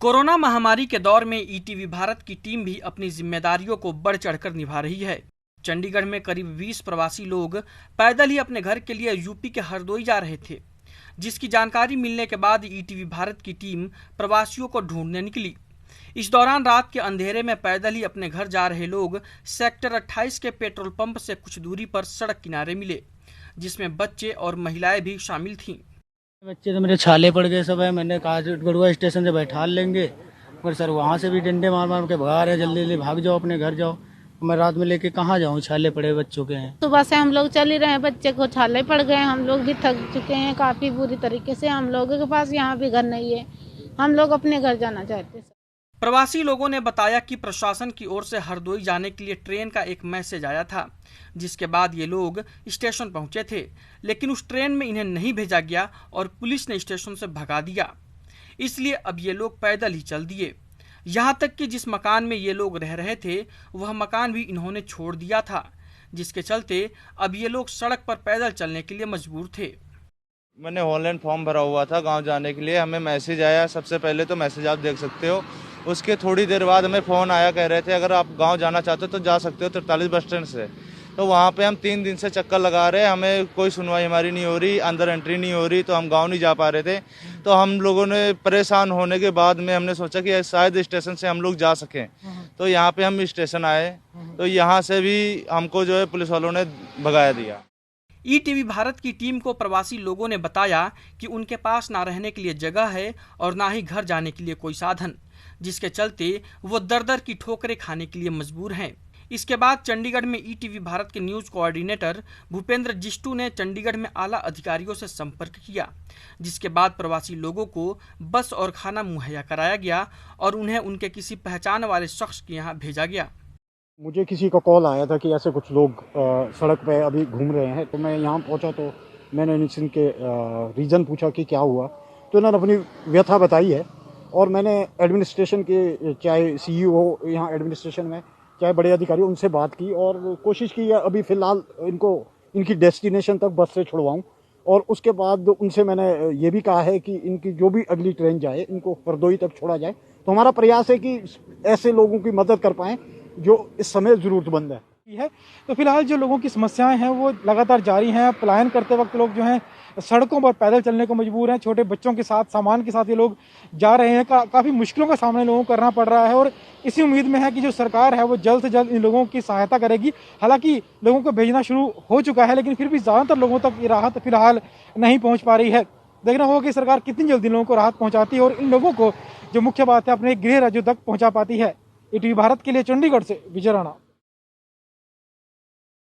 Corona महामारी के दौर में ईटीवी भारत की टीम भी अपनी जिम्मेदारियों को बढ़ चढ़कर निभा रही है। चंडीगढ़ में करीब 20 प्रवासी लोग पैदल ही अपने घर के लिए यूपी के हरदोई जा रहे थे, जिसकी जानकारी मिलने के बाद ईटीवी भारत की टीम प्रवासियों को ढूंढने निकली। इस दौरान रात के अंधेरे में पैदल ही अपने घर जा रहे लोग सेक्टर 28 के पेट्रोल पंप से कुछ दूरी पर सड़क किनारे मिले, जिसमें बच्चे और महिलाएं भी शामिल थीं। बच्चे तो मेरे छाले पड़ गए सब है। मैंने कहा गढ़वा स्टेशन से बैठा लेंगे, पर सर वहाँ से भी डंडे मार मार के भगा रहे, जल्दी जल्दी भाग जाओ, अपने घर जाओ। मैं रात में लेके कहाँ जाऊँ, छाले पड़े बच्चों के हैं। सुबह से हम लोग चल ही रहे हैं, बच्चे को छाले पड़ गए, हम लोग भी थक चुके हैं काफी बुरी तरीके से। हम लोगों के पास यहाँ भी घर नहीं है, हम लोग अपने घर जाना चाहते हैं। प्रवासी लोगों ने बताया कि प्रशासन की ओर से हरदोई जाने के लिए ट्रेन का एक मैसेज आया था, जिसके बाद ये लोग स्टेशन पहुंचे थे, लेकिन उस ट्रेन में इन्हें नहीं भेजा गया और पुलिस ने स्टेशन से भगा दिया। इसलिए अब ये लोग पैदल ही चल दिए। यहाँ तक कि जिस मकान में ये लोग रह रहे थे वह मकान भी इन्होंने छोड़ दिया था, जिसके चलते अब ये लोग सड़क पर पैदल चलने के लिए मजबूर थे। मैंने ऑनलाइन फॉर्म भरा हुआ था गांव जाने के लिए, हमें मैसेज आया। सबसे पहले तो मैसेज आप देख सकते हो, उसके थोड़ी देर बाद हमें फ़ोन आया, कह रहे थे अगर आप गांव जाना चाहते हो तो जा सकते हो 43 बस स्टैंड से। तो वहां पे हम 3 दिन से चक्कर लगा रहे, हमें कोई सुनवाई हमारी नहीं हो रही, अंदर एंट्री नहीं हो रही, तो हम गांव नहीं जा पा रहे थे। तो हम लोगों ने परेशान होने के बाद में हमने सोचा कि शायद स्टेशन से हम लोग जा सकें। तो यहाँ पे हम स्टेशन आए, तो यहाँ से भी हमको जो है पुलिस वालों ने भगाया दिया। ईटीवी भारत की टीम को प्रवासी लोगों ने बताया कि उनके पास ना रहने के लिए जगह है और ना ही घर जाने के लिए कोई साधन, जिसके चलते वो दर-दर की ठोकरें खाने के लिए मजबूर हैं। इसके बाद चंडीगढ़ में ईटीवी भारत के न्यूज कोऑर्डिनेटर भूपेंद्र जिष्टू ने चंडीगढ़ में आला अधिकारियों से संपर्क किया, जिसके बाद प्रवासी लोगों को बस और खाना मुहैया कराया गया और उन्हें उनके किसी पहचान वाले शख्स के यहाँ भेजा गया। मुझे किसी का कॉल आया था कि ऐसे कुछ लोग सड़क पे अभी घूम रहे हैं, तो मैं यहाँ पहुँचा तो मैंने इनके रीज़न पूछा कि क्या हुआ, तो इन्होंने अपनी व्यथा बताई है। और मैंने एडमिनिस्ट्रेशन के चाहे सीईओ यहाँ एडमिनिस्ट्रेशन में चाहे बड़े अधिकारी, उनसे बात की और कोशिश की है अभी फ़िलहाल इनको इनकी डेस्टिनेशन तक बस से छुड़वाऊँ। और उसके बाद उनसे मैंने ये भी कहा है कि इनकी जो भी अगली ट्रेन जाए इनको हरदोई तक छोड़ा जाए। तो हमारा प्रयास है कि ऐसे लोगों की मदद कर पाएँ जो इस समय ज़रूरतमंद है। तो फिलहाल जो लोगों की समस्याएं हैं वो लगातार जारी हैं। पलायन करते वक्त लोग जो हैं सड़कों पर पैदल चलने को मजबूर हैं। छोटे बच्चों के साथ, सामान के साथ ये लोग जा रहे हैं। काफ़ी मुश्किलों का सामना लोगों को करना पड़ रहा है और इसी उम्मीद में है कि जो सरकार है वो जल्द से जल्द इन लोगों की सहायता करेगी। हालांकि लोगों को भेजना शुरू हो चुका है, लेकिन फिर भी ज़्यादातर लोगों तक ये राहत फिलहाल नहीं पहुँच पा रही है। देखना होगा कि सरकार कितनी जल्दी लोगों को राहत पहुँचाती है और इन लोगों को जो मुख्य बात है अपने गृह राज्यों तक पहुँचा पाती है। ईटीवी भारत के लिए चंडीगढ़ से विजय राणा।